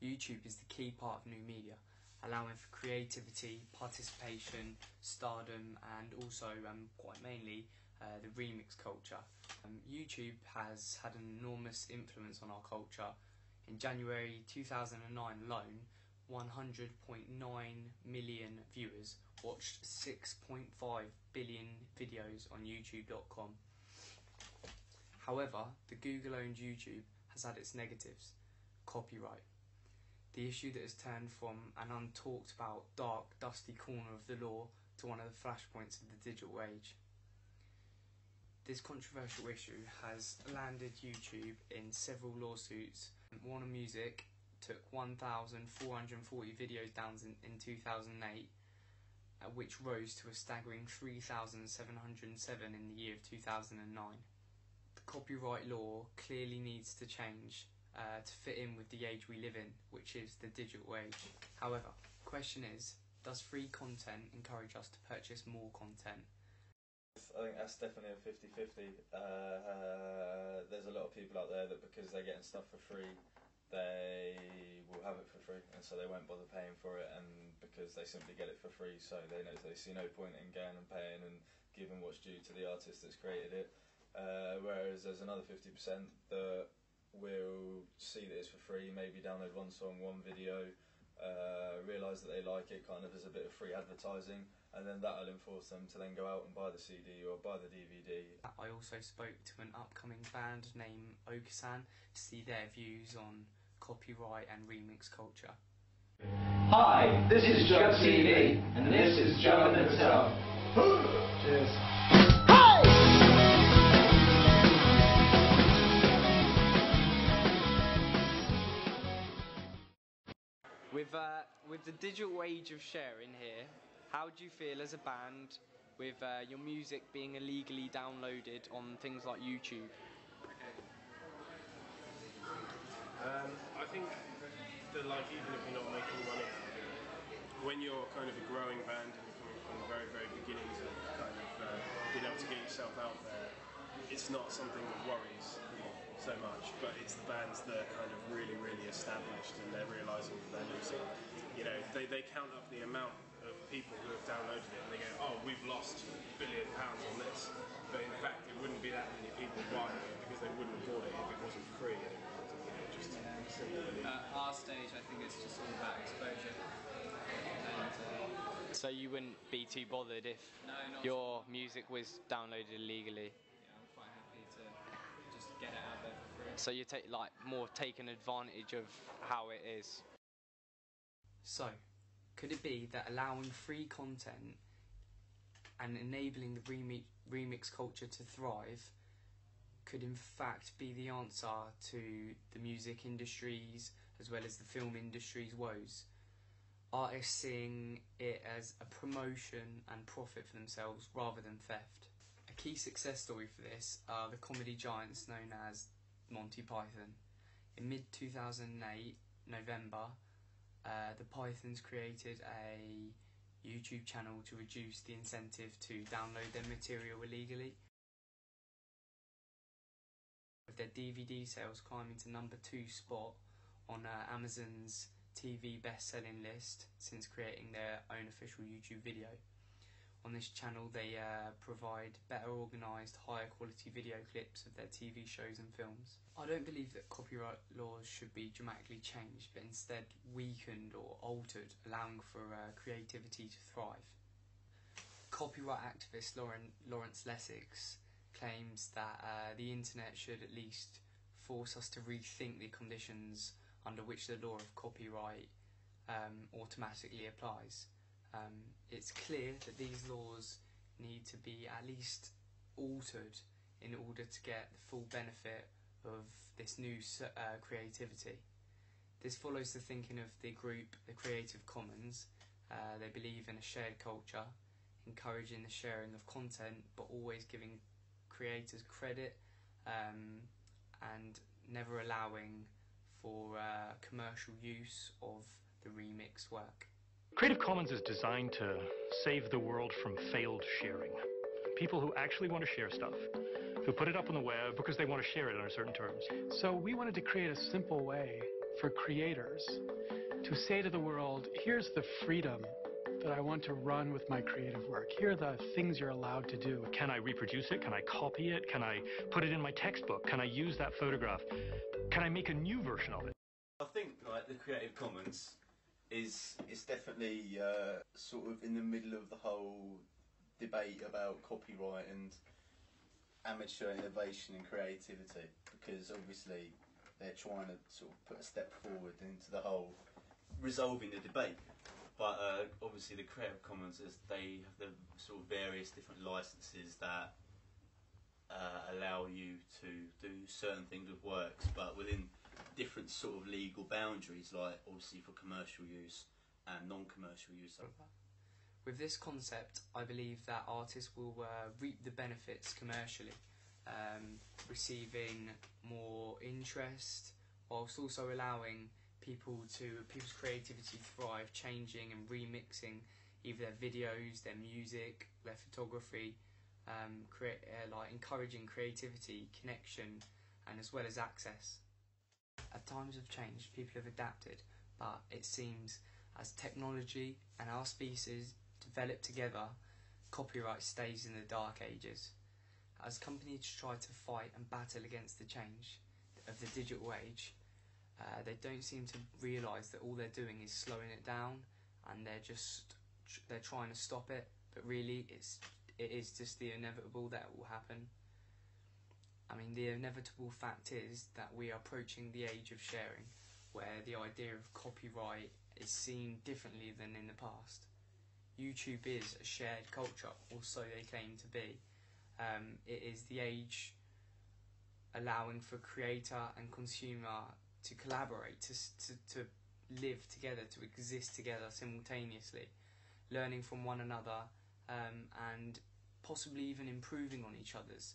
YouTube is the key part of new media, allowing for creativity, participation, stardom, and also, quite mainly, the remix culture. YouTube has had an enormous influence on our culture. In January 2009 alone, 100.9 million viewers watched 6.5 billion videos on YouTube.com. However, the Google-owned YouTube has had its negatives. Copyright. The issue that has turned from an untalked about, dark, dusty corner of the law to one of the flashpoints of the digital age. This controversial issue has landed YouTube in several lawsuits. Warner Music took 1,440 videos down in 2008, which rose to a staggering 3,707 in the year of 2009. The copyright law clearly needs to change to fit in with the age we live in, which is the digital age. However, the question is, does free content encourage us to purchase more content? I think that's definitely a 50-50. There's a lot of people out there that because they're getting stuff for free, they will have it for free, and so they won't bother paying for it, and because they simply get it for free, so they see no point in going and paying and giving what's due to the artist that's created it. Whereas there's another 50% that will see that it's for free, maybe download one song, one video, realise that they like it kind of as a bit of free advertising, and then that'll enforce them to then go out and buy the CD or buy the DVD. I also spoke to an upcoming band named Okasan to see their views on copyright and remix culture. Hi, this is Jug TV, and this is Jug himself. Cheers. With the digital age of sharing here, how do you feel as a band with your music being illegally downloaded on things like YouTube? I think that, like, even if you're not making money out of it, when you're kind of a growing band and you're coming from the very, very beginnings of kind of being able to get yourself out there, it's not something that worries so much, but it's the bands that are kind of really, really established and they're realising that they're losing. You know, they count up the amount of people who have downloaded it and they go, oh, we've lost £1 billion on this. But in fact, it wouldn't be that many people buying it because they wouldn't have bought it if it wasn't free. Just simple. At our stage, I think it's just all about exposure. And, so you wouldn't be too bothered if your music was downloaded illegally? Yeah, I'm quite happy to just get it out there for free. So you take more taking advantage of how it is. So, could it be that allowing free content and enabling the remix culture to thrive could in fact be the answer to the music industry's as well as the film industry's woes? Artists seeing it as a promotion and profit for themselves rather than theft. A key success story for this are the comedy giants known as Monty Python. In mid-2008, November, the Pythons created a YouTube channel to reduce the incentive to download their material illegally, with their DVD sales climbing to number 2 spot on Amazon's TV best-selling list since creating their own official YouTube video. On this channel they provide better organised, higher quality video clips of their TV shows and films. I don't believe that copyright laws should be dramatically changed, but instead weakened or altered, allowing for creativity to thrive. Copyright activist Lawrence Lessig claims that the internet should at least force us to rethink the conditions under which the law of copyright automatically applies. It's clear that these laws need to be at least altered in order to get the full benefit of this new creativity. This follows the thinking of the group, the Creative Commons. They believe in a shared culture, encouraging the sharing of content, but always giving creators credit and never allowing for commercial use of the remix work. Creative Commons is designed to save the world from failed sharing. People who actually want to share stuff, who put it up on the web because they want to share it on certain terms. So we wanted to create a simple way for creators to say to the world, here's the freedom that I want to run with my creative work. Here are the things you're allowed to do. Can I reproduce it? Can I copy it? Can I put it in my textbook? Can I use that photograph? Can I make a new version of it? I think like the Creative Commons is definitely sort of in the middle of the whole debate about copyright and amateur innovation and creativity, because obviously they're trying to sort of put a step forward into the whole resolving the debate. But obviously the Creative Commons, they have the sort of various different licenses that allow you to do certain things with works, but within different sort of legal boundaries, like obviously for commercial use and non-commercial use. With this concept, I believe that artists will reap the benefits commercially, receiving more interest, whilst also allowing people's creativity thrive, changing and remixing either their videos, their music, their photography, like encouraging creativity, connection, and as well as access. At times of change, people have adapted, but it seems as technology and our species develop together, copyright stays in the dark ages. As companies try to fight and battle against the change of the digital age, they don't seem to realise that all they're doing is slowing it down, and they're trying to stop it, but really it is just the inevitable that will happen. I mean, the inevitable fact is that we are approaching the age of sharing, where the idea of copyright is seen differently than in the past. YouTube is a shared culture, or so they claim to be. It is the age allowing for creator and consumer to collaborate, to live together, to exist together simultaneously, learning from one another, and possibly even improving on each other's.